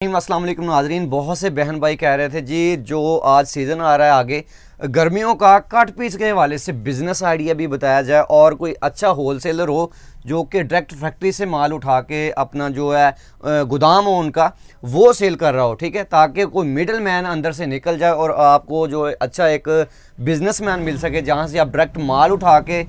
अस्सलाम वालेकुम नाजरीन। बहुत से बहन भाई कह रहे थे जी जो आज सीज़न आ रहा है आगे गर्मियों का कट पीस के हवाले से बिज़नेस आइडिया भी बताया जाए और कोई अच्छा होलसेलर हो जो कि डायरेक्ट फैक्ट्री से माल उठा के अपना जो है गोदाम हो उनका वो सेल कर रहा हो, ठीक है, ताकि कोई मिडल मैन अंदर से निकल जाए और आपको जो अच्छा एक बिजनेसमैन मिल सके जहाँ से आप डायरेक्ट माल उठा के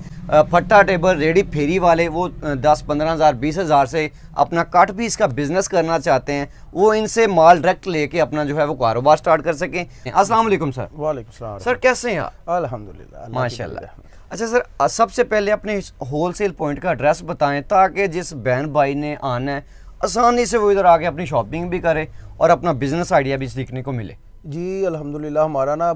फट्टा टेबल रेडी फेरी वाले वो 10-15 हज़ार 20 हज़ार से अपना कट पीस का बिजनेस करना चाहते हैं वो इनसे माल डायरेक्ट लेके अपना जो है वो कारोबार स्टार्ट कर सकें। अस्सलाम वालेकुम सर। वालेकुम सलाम सर, कैसे हैं आप? अल्हम्दुलिल्लाह माशाल्लाह। अच्छा सर, सबसे पहले अपने होलसेल पॉइंट का एड्रेस बताएं ताकि जिस बहन भाई ने आना है आसानी से वो इधर आके अपनी शॉपिंग भी करे और अपना बिजनेस आइडिया भी सीखने को मिले। जी अल्हम्दुलिल्लाह, हमारा ना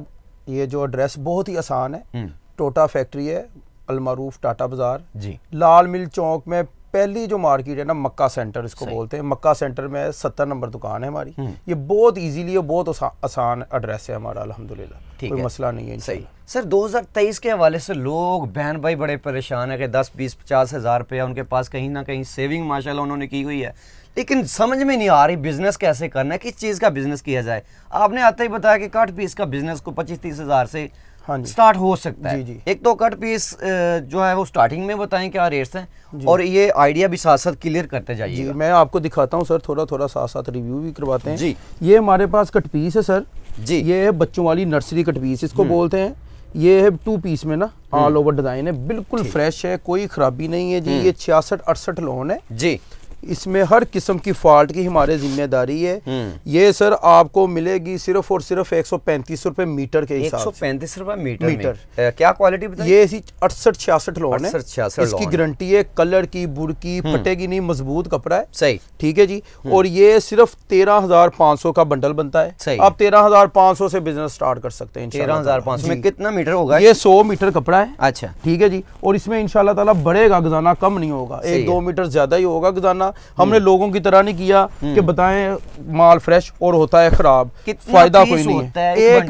ये जो एड्रेस बहुत ही आसान है। टोटा फैक्ट्री है, अलमारूफ टाटा बाजार जी, लाल मिल चौक में पहली जो मार्केट है ना मक्का सेंटर इसको बोलते हैं। मक्का सेंटर में 70 नंबर दुकान है हमारी। ये बहुत इजीली और बहुत आसान एड्रेस है हमारा, अल्हम्दुलिल्लाह कोई मसला नहीं है। सही सर, 2023 के हवाले से लोग बहन भाई बड़े परेशान है कि 10-20-50 हज़ार रुपया उनके पास कहीं ना कहीं सेविंग माशाल्लाह उन्होंने की हुई है, लेकिन समझ में नहीं आ रही बिजनेस कैसे करना है, किस चीज़ का बिजनेस किया जाए। आपने आते ही बताया कि कट पीस का बिजनेस को 25-30 हज़ार से स्टार्ट हो सकता है। जी। एक तो कट पीस जो है वो स्टार्टिंग में बताएं क्या रेट्स हैं और ये आइडिया भी साथ साथ क्लियर करते जाइए। जी मैं आपको दिखाता हूँ सर, थोड़ा साथ साथ रिव्यू भी करवाते हैं जी। ये हमारे पास कट पीस है सर जी, ये है बच्चों वाली नर्सरी कट पीस इसको बोलते हैं। ये है 2 पीस में ना ऑल ओवर डिजाइन है, बिल्कुल फ्रेश है, कोई खराबी नहीं है जी। ये 66-68 लोन है जी, इसमें हर किस्म की फॉल्ट की हमारे जिम्मेदारी है। ये सर आपको मिलेगी सिर्फ और सिर्फ 135 रुपए मीटर के हिसाब से। 135 रुपए मीटर। क्या क्वालिटी बताइए? ये 68-66 लोन है, 68-66 इसकी गारंटी है, कलर की बुरकी फटेगी नहीं, मजबूत कपड़ा है। सही, ठीक है जी। और ये सिर्फ 13,500 का बंडल बनता है। सही। आप 13,500 से बिजनेस स्टार्ट कर सकते हैं। 13,500 में कितना मीटर होगा? ये 100 मीटर कपड़ा है। अच्छा, ठीक है जी। और इसमें इंशाल्लाह ताला बढ़ेगा गजाना, कम नहीं होगा, 1-2 मीटर ज्यादा ही होगा गजाना। हमने लोगों की तरह नहीं किया कि बताएं माल फ्रेश और होता है खराब, फायदा कोई नहीं है। 1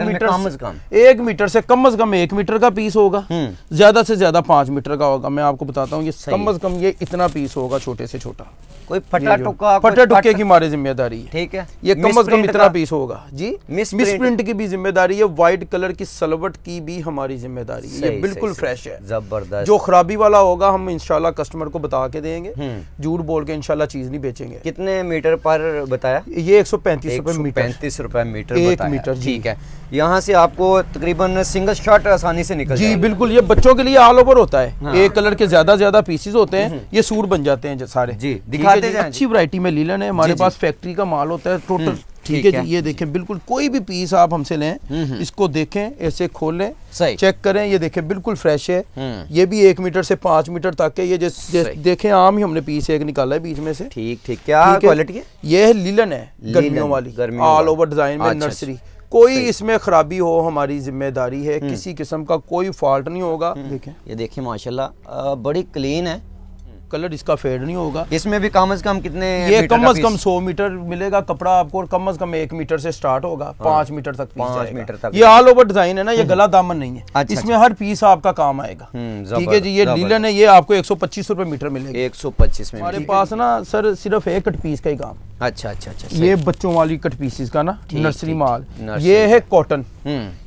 मीटर से कम 1 मीटर का पीस होगा, ज्यादा से ज्यादा 5 मीटर का होगा। मैं आपको बताता हूँ ये कम से कम ये इतना पीस होगा, छोटे से छोटा। कोई फटा टुक्के की हमारी जिम्मेदारी है, ठीक है। ये कम से कम इतना पीस होगा जी। मिस प्रिंट की भी जिम्मेदारी है, व्हाइट कलर की सलवट की भी हमारी जिम्मेदारी है। ये बिल्कुल फ्रेश है, जबरदस्त। जो खराबी वाला होगा हम इंशाल्लाह कस्टमर को बता के देंगे, झूठ बोल के इंशाल्लाह चीज नहीं बेचेंगे। कितने मीटर पर बताया? ये 135 रुपए मीटर। 135 रुपए मीटर, 1 मीटर, ठीक है। यहाँ से आपको तकरीबन सिंगल शॉट आसानी से निकल जी। बिल्कुल, ये बच्चों के लिए ऑल ओवर होता है। एक कलर के ज्यादा पीसेस होते हैं, ये सूट बन जाते हैं सारे जी। दिखाते हैं, अच्छी वैरायटी में लीलन है हमारे पास, फैक्ट्री का माल होता है टोटल। ठीक है जी। ये देखें, बिल्कुल कोई भी पीस आप हमसे लें, इसको देखें, ऐसे खोलें, चेक करें, ये देखें बिल्कुल फ्रेश है। ये भी 1 मीटर से 5 मीटर तक है। ये देखें, आम ही हमने पीस एक निकाला है बीच में से। ठीक। क्या क्वालिटी है? ये है लीलन है, गर्मियों वाली, ऑल ओवर डिजाइन में नर्सरी। कोई इसमें खराबी हो हमारी जिम्मेदारी है, किसी किस्म का कोई फॉल्ट नहीं होगा। देखें, ये देखें माशाल्लाह बड़ी क्लीन है, कलर इसका फेड नहीं होगा। इसमें भी कम से कम कितने? ये कम से कम 100 मीटर मिलेगा कपड़ा आपको, और कम से कम 1 मीटर से स्टार्ट होगा, 5 मीटर तक, 5 मीटर तक। ये ऑल ओवर डिजाइन है ना, ये गला दामन नहीं है। इसमें हर पीस आपका काम आएगा। ठीक है जी। ये लीलन है, ये आपको 125 रुपए मीटर मिलेगा। 125 में हमारे पास ना सर सिर्फ एक कट पीस का ही काम। अच्छा। ये बच्चों वाली कट पीसेस का ना नर्सरी माल। ये है कॉटन,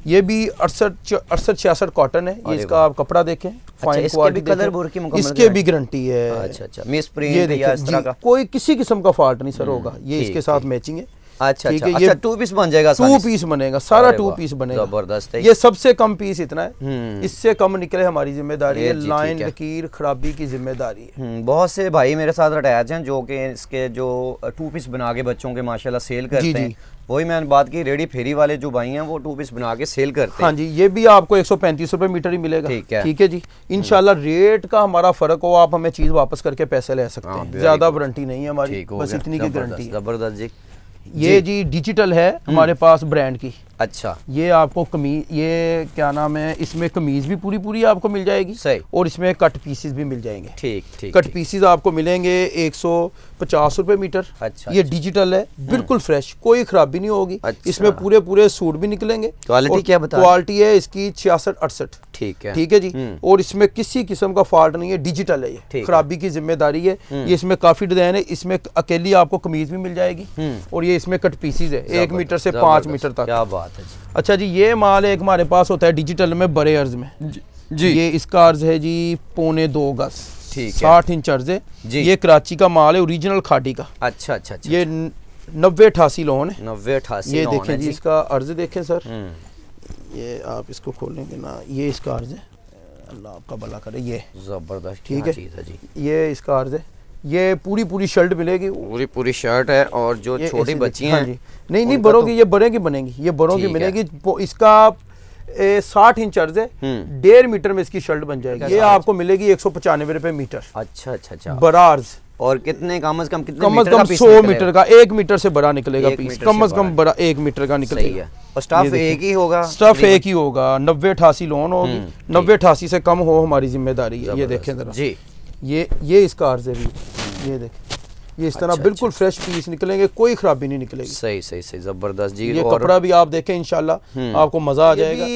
ये भी 68-66 कॉटन है। ये इसका आप कपड़ा देखें, फाइन क्वालिटी, कलर बोर की मुकम्मल, इसके भी गारंटी है। अच्छा। मिस प्रिंट या इस तरह का कोई किसी किस्म का फॉल्ट नहीं सर होगा। ये इसके साथ मैचिंग है। अच्छा। ये 2 पीस बन जाएगा? 2 पीस बनेगा, सारा 2 पीस बनेगा। जबरदस्त है। ये सबसे कम पीस इतना है, इससे कम निकले हमारी जिम्मेदारी है। लाइन लकीर खराबी की जिम्मेदारी है। बहुत से भाई मेरे साथ अटैच हैं जो कि इसके जो 2 पीस बना के बच्चों के माशाल्लाह सेल करते हैं। वही मैंने बात की, रेडी फेरी वाले जो भाई हैं वो 2 पीस बना के सेल करते हैं। हाँ जी। ये भी आपको 135 रुपए मीटर ही मिलेगा। ठीक है जी। इंशाल्लाह रेट का हमारा फर्क हो, आप हमें चीज वापस करके पैसे ले सकते हैं। ज्यादा वारंटी नहीं है हमारी, बस इतनी की गारंटी है। जबरदस्त जी। ये जी डिजिटल है हमारे पास ब्रांड की। अच्छा, ये आपको कमीज, ये क्या नाम है, इसमें कमीज भी पूरी पूरी आपको मिल जाएगी सही, और इसमें कट पीसेस भी मिल जाएंगे। ठीक ठीक, कट पीसेस आपको मिलेंगे 150 रुपए मीटर। अच्छा, ये डिजिटल है, बिल्कुल फ्रेश, कोई खराबी नहीं होगी। अच्छा, इसमें पूरे पूरे सूट भी निकलेंगे। क्वालिटी क्या बता? क्वालिटी है इसकी 66-68। ठीक है, ठीक है जी। और इसमें किसी किस्म का फॉल्ट नहीं है, डिजिटल है ये, खराबी की जिम्मेदारी है। ये इसमें काफी डिजाइन है, इसमें अकेली आपको कमीज भी मिल जाएगी और ये इसमें कट पीसेस है 1 मीटर से 5 मीटर तक। क्या बात है जी। अच्छा जी, ये माल एक हमारे पास होता है डिजिटल में बड़े अर्ज में जी, ये इसका अर्ज है जी 2.25 गज, ठीक है, 60 इंच अर्ज है जी। ये कराची का माल है, ओरिजिनल खाटी का। अच्छा अच्छा, ये 90-88 लोन है। 90-88 ये देखें जी, इसका अर्ज देखें सर, ये आप इसको खोलेंगे ना, ये इसका अर्ज है, अल्लाह आपका भला करे। ये जबरदस्त, ठीक है चीज़ है जी। ये इसका अर्ज है, ये पूरी पूरी शर्ट मिलेगी, पूरी शर्ट है। और जो छोटी बच्ची हैं, हाँ जी, नहीं बड़ों की, ये बड़े की बनेगी, ये बड़ों की मिलेगी। इसका 60 इंच अर्ज है, 1.5 मीटर में इसकी शर्ट बन जाएगी। ये आपको मिलेगी 195 रुपए मीटर। अच्छा अच्छा अच्छा, बड़ा अर्ज। और कितने कम से कम 100 मीटर का, 1 मीटर से बड़ा निकलेगा पीस, कम से कम बड़ा 1 मीटर का निकलेगा। और स्टफ एक ही होगा, स्टफ एक ही होगा। 90-88 लोन होगी, 90-88 से कम हो हमारी जिम्मेदारी है। ये देखें जरा जी, ये इसका अर्ज है भी, ये देखें, ये इस तरह बिल्कुल फ्रेश पीस निकलेंगे, कोई खराबी नहीं निकलेगी। सही सही सही, जबरदस्त जी। ये कपड़ा भी आप देखें, इंशाल्लाह आपको मजा आ जाएगा।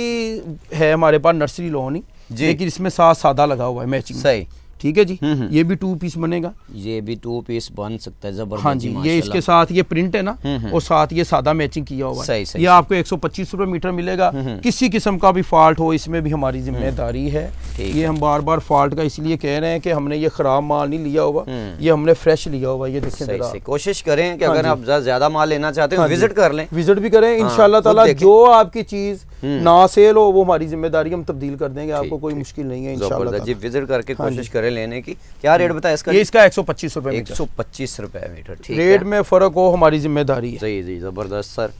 है हमारे पास नर्सरी लोन ही, लेकिन इसमें साथ सादा लगा हुआ है मैचिंग। सही, ठीक है जी। ये भी 2 पीस बनेगा, ये भी 2 पीस बन सकता है, जबरदस्त। हाँ जी, ये इसके साथ ये प्रिंट है ना, और साथ ये सादा मैचिंग किया हुआ है। सही सही, ये आपको 125 रुपए मीटर मिलेगा। किसी किस्म का भी फॉल्ट हो, इसमें भी हमारी जिम्मेदारी है। ये हम बार बार फॉल्ट का इसलिए कह रहे हैं कि हमने ये खराब माल नहीं लिया हुआ, ये हमने फ्रेश लिया हुआ। ये देखें, कोशिश करें कि अगर आप ज्यादा माल लेना चाहते हैं विजिट कर लें, विजिट भी करें इंशाल्लाह ताला। जो आपकी चीज ना सेल हो वो हमारी जिम्मेदारी, हम तब्दील कर देंगे, आपको कोई मुश्किल नहीं है इंशाल्लाह जी। विजिट करके कोशिश करें लेने की। क्या रेट बताया इसका? ये इसका 125 रुपए मीटर। 125 रुपए मीटर, ठीक है। रेट में फर्क हो हमारी जिम्मेदारी है। सही जी, जबरदस्त सर।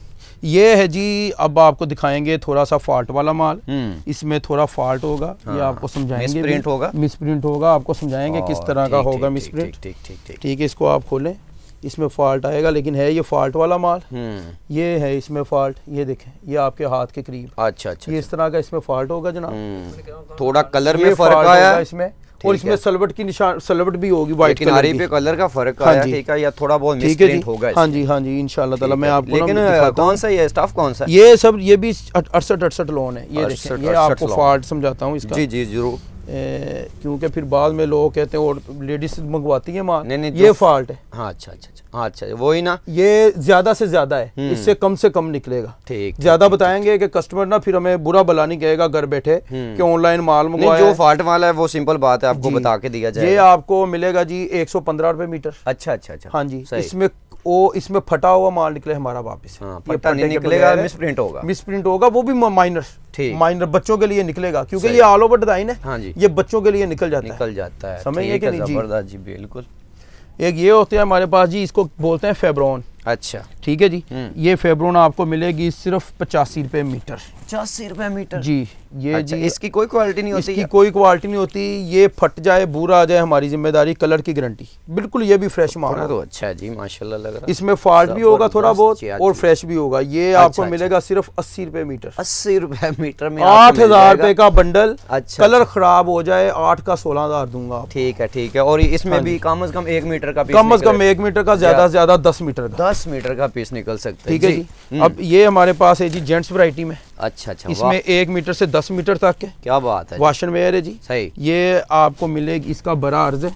ये है जी, अब आपको दिखाएंगे थोड़ा सा फॉल्ट वाला माल। इसमें थोड़ा फॉल्ट होगा, ये आपको समझाएंगे। मिसप्रिंट होगा, मिसप्रिंट होगा, आपको समझाएंगे किस तरह का होगा मिसप्रिंट। ठीक है, इसको आप खोलें, इसमें फॉल्ट आएगा, लेकिन है ये फॉल्ट वाला माल। ये है इसमें फॉल्ट, ये देखें, ये आपके हाथ के करीब। अच्छा अच्छा, ये इस तरह का इसमें फॉल्ट होगा जनाब। थोड़ा कलर में फर्क आया इसमें, और इसमें सलवट की निशान, सलवट भी होगी व्हाइट किनारे पे, कलर का फर्क आया, ठीक है, या थोड़ा बहुत मिसप्रिंट होगा। हाँ जी इंशाल्लाह ताला मैं आपको। लेकिन कौन सा ये स्टफ कौन सा? ये सब, ये भी 68 लोन है। ये देखें, ये आपको फॉल्ट समझाता हूँ इसका। जी जी जरूर, क्योंकि फिर बाद में लोग कहते हैं और लेडीज मंगवाती है माल। नहीं, ये फॉल्ट है। हाँ अच्छा अच्छा अच्छा, वही ना, ये ज्यादा से ज्यादा है, इससे कम से कम निकलेगा। ठीक, ज्यादा बताएंगे कि कस्टमर ना फिर हमें बुरा भला नहीं कहेगा घर बैठे कि ऑनलाइन माल मंगवाया। जो फॉल्ट वाला है वो सिंपल बात है, आपको बता के दिया जाएगा। ये आपको मिलेगा जी 115 रुपए मीटर। अच्छा अच्छा अच्छा, हाँ जी। इसमें फटा हुआ माल निकले हमारा वापस, फटा नहीं निकलेगा, मिसप्रिंट होगा। मिसप्रिंट होगा, वो भी माइनर बच्चों के लिए निकलेगा, क्योंकि ये ऑल ओवर डिजाइन है। हाँ जी, ये बच्चों के लिए निकल जाता है। समझिए कि नहीं जी? जबरदस्त जी, बिल्कुल। एक ये होते हैं हमारे पास जी, इसको बोलते हैं फेब्रॉन। अच्छा, ठीक है जी। ये फेब्रॉन आपको मिलेगी सिर्फ 85 रुपए मीटर। 85 रुपए मीटर जी। ये अच्छा, जी, इसकी कोई क्वालिटी नहीं होती? इसकी कोई क्वालिटी नहीं होती। ये फट जाए, बूरा आ जाए, हमारी जिम्मेदारी, कलर की गारंटी बिल्कुल। ये भी फ्रेश माल है। तो अच्छा है जी, माशाल्लाह लग रहा है। इसमें फॉल्ट भी होगा थोड़ा बहुत और फ्रेश भी होगा। ये आपको मिलेगा सिर्फ 80 रुपए मीटर। 80 रुपए मीटर में 8000 रुपए का बंडल। अच्छा, कलर खराब हो जाए 8 का 16,000 दूंगा। ठीक है ठीक है। और इसमें भी कम से कम 1 मीटर का पीस, कम से कम 1 मीटर का, ज्यादा से ज्यादा 10 मीटर का, 10 मीटर का पीस निकल सकता है। ठीक है जी। अब ये हमारे पास है जी जेंट्स वैरायटी में। अच्छा अच्छा, इसमें 1 मीटर से 10 मीटर तक के, क्या बात है, वाशन वेयर है जी। सही। ये आपको मिलेगी, इसका बड़ा अर्ज है।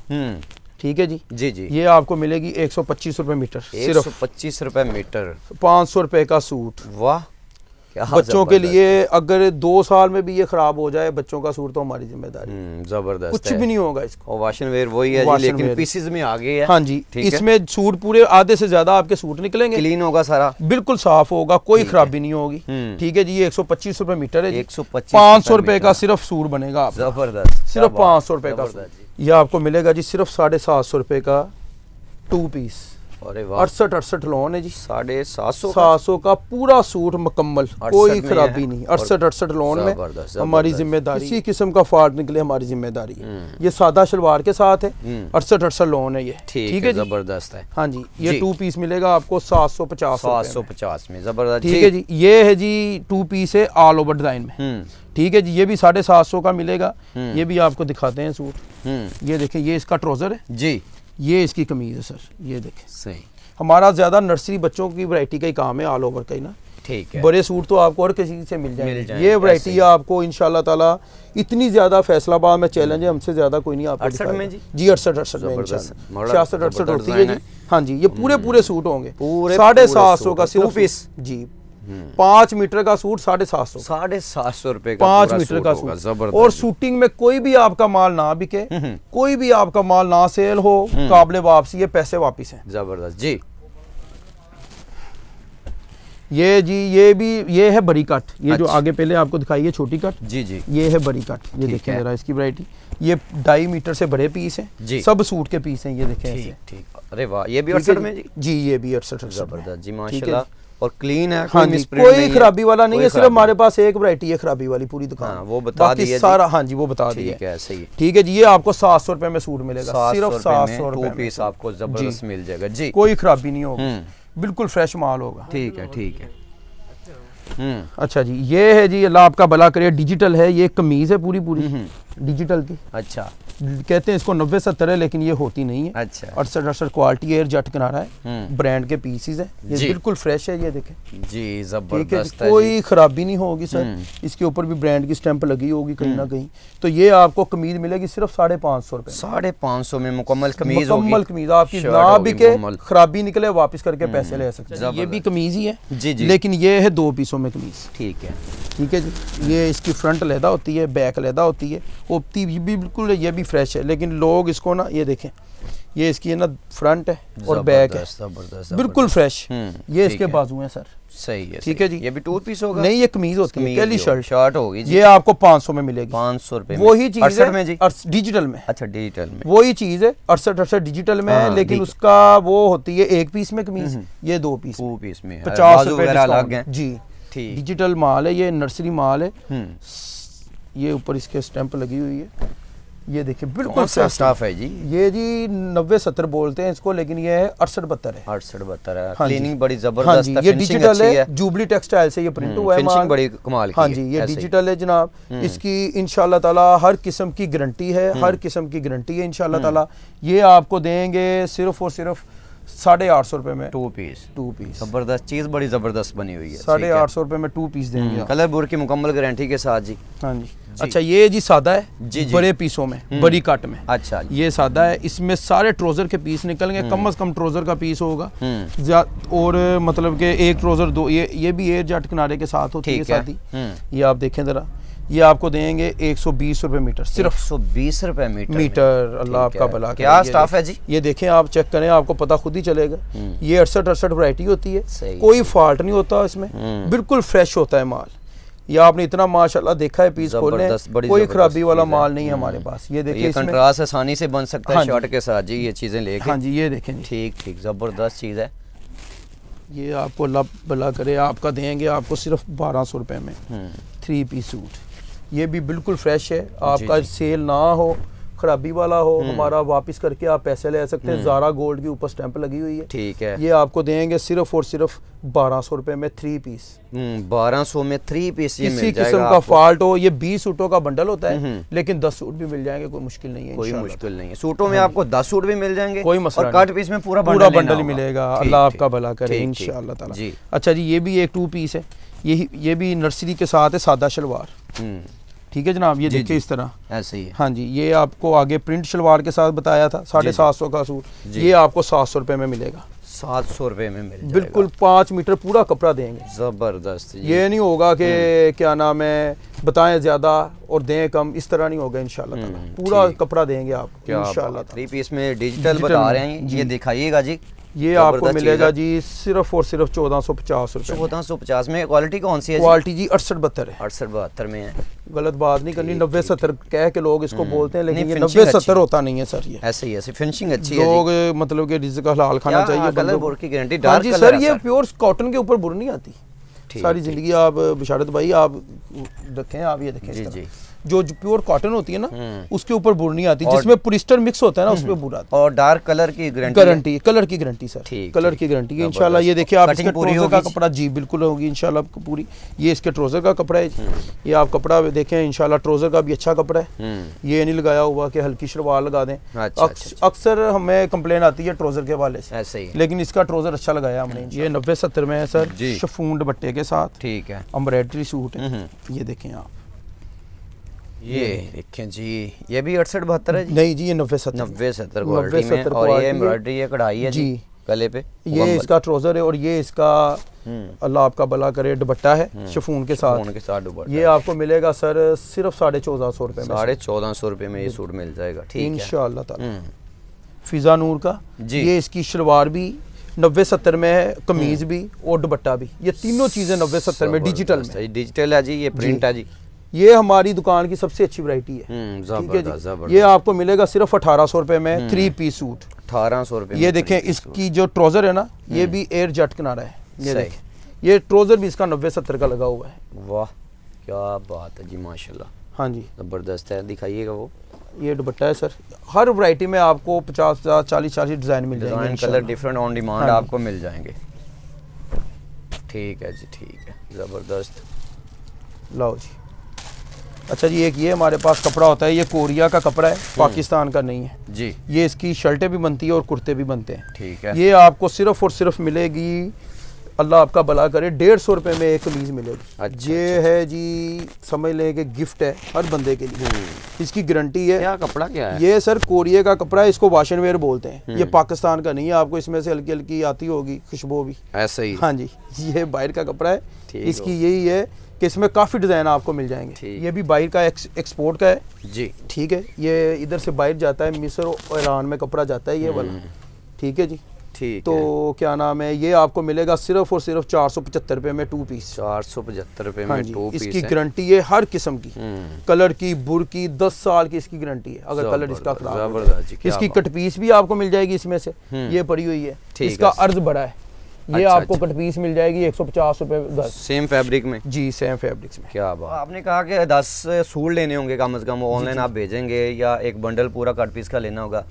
ठीक है जी। जी जी। ये आपको मिलेगी 125 रुपए मीटर। 125 रुपए मीटर, 500 रुपए का सूट। वाह, बच्चों के लिए अगर 2 साल में भी ये खराब हो जाए बच्चों का सूट, तो हमारी जिम्मेदारी। जबरदस्त, कुछ भी नहीं होगा इसको। और वाशन वेयर वही है जी, लेकिन पीसेस में आ गए हैं। हाँ जी, इसमें सूट पूरे आधे से ज्यादा आपके सूट निकलेंगे। क्लीन होगा सारा, बिल्कुल साफ होगा, कोई खराबी नहीं होगी। ठीक है जी। ये 125 रुपए मीटर है। 500 रुपए का सिर्फ सूट बनेगा। जबरदस्त, सिर्फ 500 रुपए का। ये आपको मिलेगा जी सिर्फ 750 रुपए का 2 पीस। अरे वाह 68 लोन है जी, 750 का पूरा सूट मुकम्मल, कोई खराबी नहीं। 68 लोन में हमारी जिम्मेदारी, किसी किस्म का फॉल्ट निकले हमारी जिम्मेदारी है। ये सादा शलवार के साथ है, 68 लोन है ये, ठीक है, जबरदस्त है। हाँ जी, ये 2 पीस मिलेगा आपको 750 में, जबरदस्त, ठीक है जी। ये है जी 2 पीस है ऑल ओवर डिजाइन में, ठीक है जी। ये भी 750 का मिलेगा। ये भी आपको दिखाते हैं सूट, ये देखें, ये इसका ट्राउजर है जी, ये इसकी कमीज है सर, ये देखें। सही, हमारा ज्यादा नर्सरी बच्चों की वैरायटी का ही काम है, ऑल ओवर का ही ना, ठीक है। बड़े सूट तो आपको और किसी से मिल जाएंगे। ये वैरायटी आपको इंशाल्लाह ताला इतनी ज्यादा फैसलाबाद में चैलेंज है, हमसे ज्यादा कोई नहीं आपको 68 में जी, 68 में इंशाल्लाह 66 होती है जी। हाँ जी, ये पूरे सूट होंगे 750 का सिर्फ पीस जी। 5 मीटर का सूट 750 रुपए का, 5 मीटर का सूट। और शूटिंग में कोई भी आपका माल ना बिके, कोई भी आपका माल ना सेल हो, काबिले वापसी, ये पैसे वापिस हैं। जबरदस्त जी। ये जी, ये है बड़ी कट, ये जो आगे पहले आपको दिखाई है छोटी कट जी जी, ये है बड़ी कट। ये देखें जरा इसकी वैरायटी, ये 2.5 मीटर से बड़े पीस हैं, सब सूट के पीस हैं, ये देखें ऐसे। ठीक, अरे वाह, ये भी 68 में जी, ये भी 68। जबरदस्त जी, माशाल्लाह, और क्लीन है, हाँ जी, कोई खराबी वाला नहीं है। सिर्फ हमारे पास एक वैरायटी है खराबी वाली पूरी दुकान, वो बता दी सारा। हाँ जी, वो बता दी है, सही है, ठीक है जी। ये आपको 700 रुपए में सूट मिलेगा, सिर्फ 700 रुपए पीस आपको जबरदस्त मिल जाएगा जी, कोई खराबी नहीं होगी, बिल्कुल फ्रेश माल होगा। ठीक है, ठीक है। अच्छा जी, ये है जी, अल्लाह आपका भला करे, डिजिटल है, ये कमीज है पूरी डिजिटल की। अच्छा, कहते हैं इसको 90-70 है, लेकिन ये होती नहीं है। अच्छा, 68 क्वालिटी एयर जट किनारा है, ब्रांड के पीसीज है, ये बिल्कुल फ्रेश है, ये देखें जी, जबरदस्त है, कोई खराबी नहीं होगी सर। इसके ऊपर भी ब्रांड की स्टैंप लगी होगी कहीं ना कहीं। तो ये आपको कमीज मिलेगी सिर्फ 550 रुपए, 550 में मुकम्मल कमीज, मुकम्मल कमीज आपकी ना बिके, खराबी निकले, वापस करके पैसे ले सकते हैं। ये भी कमीज ही है जी जी, लेकिन ये है 2 पीसों में कमीज, ठीक है, ठीक है जी। ये इसकी फ्रंट लहदा होती है, बैक लहदा होती है, ओपती भी बिल्कुल, ये भी फ्रेश है। लेकिन लोग इसको ना, ये देखें, ये इसकी है ना फ्रंट है और बैक है, बिल्कुल फ्रेश। ये इसके बाजू हैं सर, सही है, ठीक है जी। ये भी 2 पीस होगा? नहीं, ये कमीज होती है, कैली शर्ट होगी जी। ये आपको 500 में मिलेगी, 500 रुपए। वही चीज है में जी, डिजिटल में। अच्छा, डिजिटल में वही चीज है, 68 डिजिटल में है, लेकिन उसका वो होती है 1 पीस में कमीज, ये 2 पीस में 50 रुपए अलग है जी। डिजिटल माल है, ये नर्सरी माल है। ये ऊपर इसके स्टैंप लगी हुई है, ये देखिए बिल्कुल स्टाफ है जी। ये जी 90-70 बोलते हैं इसको, लेकिन ये है 68-72 है, 68-72 है। हाँ, क्लीनिंग बड़ी जबरदस्त है, ये डिजिटल है, जुबली टेक्सटाइल से ये प्रिंट हुआ है, फिनिशिंग बड़ी कमाल की। हाँ जी, ये डिजिटल है जनाब। इसकी इंशाल्लाह ताला हर किस्म की गारंटी है, हर किस्म की गारंटी है इंशाल्लाह ताला। ये आपको देंगे सिर्फ और सिर्फ 850 रुपए में 2 पीस। जबरदस्त चीज, बड़ी जबरदस्त बनी हुई है। 850 रुपए में 2 पीस देंगे, कलर बोर्ड की मुकम्मल गारंटी के साथ जी। हाँ जी। अच्छा, ये जी सादा है जी, बड़े पीसों में, बड़ी कट में। अच्छा, ये सादा है, इसमें सारे ट्राउजर के पीस निकलेंगे, कम से कम ट्राउजर का पीस होगा, और मतलब के एक ट्राउजर 2, ये भी एयर जट किनारे के साथ होती है सादी। ये आप देखें जरा, ये आपको देंगे 120 रुपए मीटर, सिर्फ 120 रुपए मीटर। अल्लाह आपका भला करे। क्या स्टाफ है जी? ये देखें, आप चेक करें, आपको पता खुद ही चलेगा। ये 68 वैरायटी होती है, कोई फॉल्ट नहीं होता इसमें, बिल्कुल फ्रेश होता है माल। ये आपने इतना माशाल्लाह देखा है पीस खोलने, कोई खराबी वाला माल नहीं है हमारे पास। ये देखिए, कंट्रास्ट आसानी से बन सकता है शर्ट के साथ जी, ये चीजें लेके। हाँ जी, ये देखें, ठीक, जबरदस्त चीज है। ये आपको अल्लाह भला करे, आपका देंगे आपको सिर्फ 1200 रुपए में 3 पीस सूट। ये भी बिल्कुल फ्रेश है, आपका सेल ना हो, खराबी वाला हो, हमारा वापस करके आप पैसे ले सकते हैं। ज़ारा गोल्ड के ऊपर स्टैंप लगी हुई है, ठीक है। ये आपको देंगे सिर्फ और सिर्फ 1200 रुपए में 3 पीस। 1200 में 3 पीस ये मिल जाएगा। किसी किस्म का फॉल्ट हो, ये 20 सूटों का बंडल होता है, लेकिन 10 सूट भी मिल जाएंगे, कोई मुश्किल नहीं है। कोई मुश्किल नहीं है, सूटों में आपको 10 सूट भी मिल जाएंगे, कोई मसला नहीं। कट पीस में पूरा बंडल मिलेगा। अल्लाह आपका भला करे इंशाअल्लाह ताला। अच्छा जी, ये भी एक 2 पीस है, ये भी नर्सरी के साथ है, सादा शलवार, ठीक है जनाब। ये देखिए इस तरह ऐसे ही। हाँ जी, ये आपको आगे प्रिंट शलवार के साथ बताया था 750 का सूट, ये आपको 700 रुपए में मिलेगा। 700 रुपए में मिल बिल्कुल 5 मीटर पूरा कपड़ा देंगे, जबरदस्त। ये नहीं होगा कि क्या नाम है बताएं ज्यादा और दें कम, इस तरह नहीं होगा इंशाल्लाह ताला। पूरा कपड़ा देंगे आपको इंशाल्लाह। 3 पीस में डिजिटल बता रहे हैं, ये दिखाइएगा जी। ये आपको मिलेगा जी सिर्फ और सिर्फ 1450 रुपए। 1450 में क्वालिटी कौन सी है? क्वालिटी जी 68-72 है। 68-72 में है। गलत बात नहीं करनी, 90-70 कह के लोग इसको बोलते हैं, लेकिन ये 90-70 होता नहीं है सर। ये ऐसे ही ऐसे फिनिशिंग अच्छी है लोग मतलब कि रिज़्क हलाल खाना चाहिए। कलर बुर की गारंटी। हाँ जी सर, ये प्योर कॉटन के ऊपर बुर नहीं आती सारी जिंदगी। आप बिशारत भाई आप रखें, आप ये देखें जी, जो प्योर कॉटन होती है ना उसके ऊपर बुर नहीं आती, जिसमें पोलिस्टर मिक्स होता है ना उसमें बुर आती है। और डार्क कलर की गारंटी, कलर की गारंटी सर, कलर की गारंटी है इंशाल्लाह। ये देखिए आप इसके ट्राउजर का कपड़ा जी बिल्कुल होगी इंशाल्लाह पूरी। ये इसके ट्राउजर का कपड़ा है, ये आप कपड़ा देखें इंशाल्लाह, ट्राउजर का भी अच्छा कपड़ा है। ये नहीं लगाया हुआ कि हल्की शलवार लगा दें। अक्सर हमें कंप्लेन आती है ट्राउजर के हवाले से, ऐसे ही, लेकिन इसका ट्राउजर अच्छा लगाया हमने। ये 90-70 में है सर, शिफॉन दुपट्टे के साथ, ठीक है, एम्ब्रॉयडरी सूट है। ये देखें आप, ये देखें जी, ये भी 68-72 है जी? नहीं जी, ये 90-70 क्वालिटी में, और ये एम्ब्रॉयडरी है, कढ़ाई है जी गले पे। ये इसका ट्राउजर है और ये इसका अल्लाह आपका भला करे दुपट्टा है शिफॉन के साथ दुपट्टा। ये आपको मिलेगा सर सिर्फ 1450 रुपए में। 1450 रुपए में ये सूट मिल जाएगा, ठीक है इंशाअल्लाह ताला। फिजा नूर का जी, ये इसकी शलवार भी 90-70 में है, कमीज भी और दुपट्टा भी, ये तीनों चीजें 90-70 में डिजिटल में। डिजिटल है जी, ये प्रिंट है जी। ये हमारी दुकान की सबसे अच्छी वैरायटी है, ठीक है जी। ये आपको मिलेगा सिर्फ 1800 रुपए में 3 पीस सूट, 1800 रुपए। ये देखें इसकी जो ट्राउजर है ना, ये भी एयर जेट किनारा है। ये देखें, ये ट्राउजर भी इसका 90-70 का लगा हुआ है। वाह क्या बात है जी, माशाल्लाह। हाँ जी जबरदस्त है, दिखाइएगा वो। ये दुपट्टा है सर, हर वैरायटी में आपको 50-40 डिजाइन मिल जाएंगे, कलर डिफरेंट ऑन डिमांड आपको मिल जाएंगे। ठीक है जी, ठीक है, जबरदस्त। लाओ जी। अच्छा जी, एक ये हमारे पास कपड़ा होता है, ये कोरिया का कपड़ा है, पाकिस्तान का नहीं है जी। ये इसकी शर्टें भी बनती है और कुर्ते भी बनते हैं, ठीक है। ये आपको सिर्फ और सिर्फ मिलेगी, अल्लाह आपका भला करे, 150 रुपए में एक कमीज मिलेगी। अच्छा, ये है जी, समझ लें कि गिफ्ट है हर बंदे के लिए। इसकी गारंटी है। क्या कपड़ा क्या है? ये सर कोरिया का कपड़ा है, इसको वाशन वेयर बोलते हैं। ये पाकिस्तान का नहीं है, आपको इसमें से हल्की हल्की आती होगी खुशबू भी, ऐसे ही। हाँ जी, ये बाहर का कपड़ा है। इसकी यही है कि इसमें काफ़ी डिज़ाइन आपको मिल जाएंगे। ये भी बाहर का एक्सपोर्ट का है जी, ठीक है। ये इधर से बाहर जाता है, मिस्र और ईरान में कपड़ा जाता है ये वाला, ठीक है जी। ठीक तो क्या नाम है, ये आपको मिलेगा सिर्फ और सिर्फ 475 रुपए में 2 पीस। 475 रुपए में 2 पीस। इसकी गारंटी है हर किस्म की, कलर की, बुर की, 10 साल की इसकी गारंटी है अगर कलर इसका खराब। इसकी कट पीस भी आपको मिल जाएगी इसमें से, ये पड़ी हुई है। इसका अर्ज बड़ा है, ये आपको कट पीस मिल जाएगी 150 रुपए, सेम फैब्रिक में जी, सेम फैब्रिक्स में। क्या बात। आपने कहा कि 10 सूट लेने होंगे कम से कम, ऑनलाइन आप भेजेंगे या एक बंडल पूरा कट पीस का लेना होगा,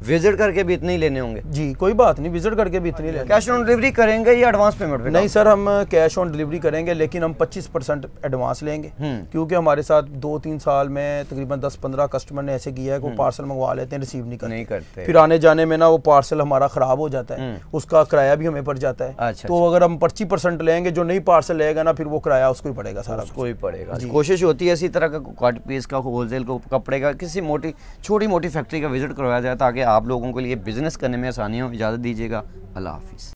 विजिट करके भी इतने ही लेने होंगे जी? कोई बात नहीं, विजिट करके भी इतने लेने। कैश ऑन डिलीवरी करेंगे या एडवांस पेमेंट पे? नहीं सर, हम कैश ऑन डिलीवरी करेंगे, लेकिन हम 25% एडवांस लेंगे, क्योंकि हमारे साथ 2-3 साल में तकरीबन 10-15 कस्टमर ने ऐसे किया है कि वो पार्सल मंगवा लेते हैं, रिसीव नहीं करते। फिर आने जाने में ना वो पार्सल हमारा खराब हो जाता है, उसका किराया भी हमें पड़ जाता है। तो अगर हम 25% लेंगे, जो नई पार्सल लेगा ना, फिर वो किराया उसको ही पड़ेगा, सारा उसको ही पड़ेगा। कोशिश होती है इसी तरह का कट पीस का, होलसेल को, कपड़े का, किसी छोटी मोटी फैक्ट्री का विजिट करवाया जाए, ताकि आप लोगों के लिए बिजनेस करने में आसानी हो। इजाज़त दीजिएगा, अल्लाह हाफिज़।